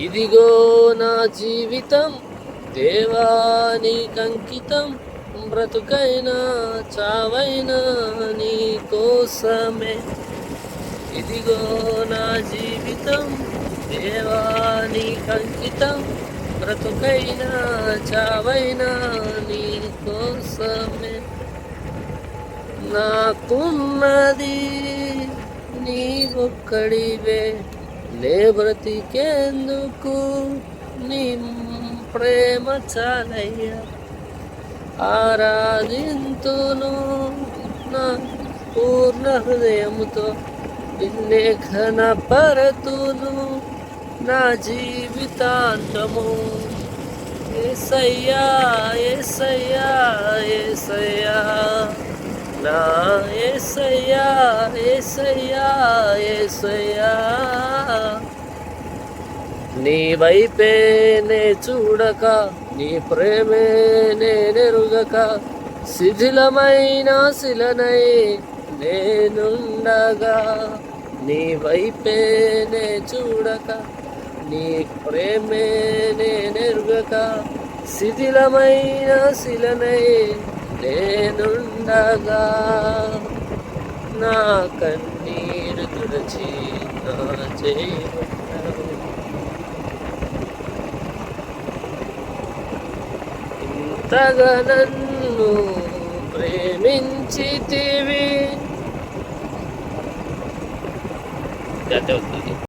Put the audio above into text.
ఇదిగో నా జీవితం దేవానికంకితం, బ్రతుకైనా చావైనా నీ కోసమే. ఇదిగో నా జీవితం దేవానికంకితం, బ్రతుకైనా చావైనా నీ కోసమే. నాకున్నది నీ ఒక్కడివే, నే బ్రతికేందుకు నీ ప్రేమ చాలయ్యా. ఆరాధింతును నా పూర్ణ హృదయముతో, నిన్నే ఘనపరతును నా జీవితాంతము. యేసయ్యా యేసయ్యా యేసయ్యా, నా యేసయ్యా యేసయ్యా యేసయ్యా. నీ వైపే నే చూడక, నీ ప్రేమే నేనెరుగక, శిథిలమైన శిలనై నేనుండగా. నీ వైపే నే చూడక, నీ ప్రేమే నేనెరుగక, శిథిలమైన శిలనై నేనుండగా. నా కన్నీరు తుడచి నా చేయున్నావు, ఇంతగా నన్ను ప్రేమించితివి.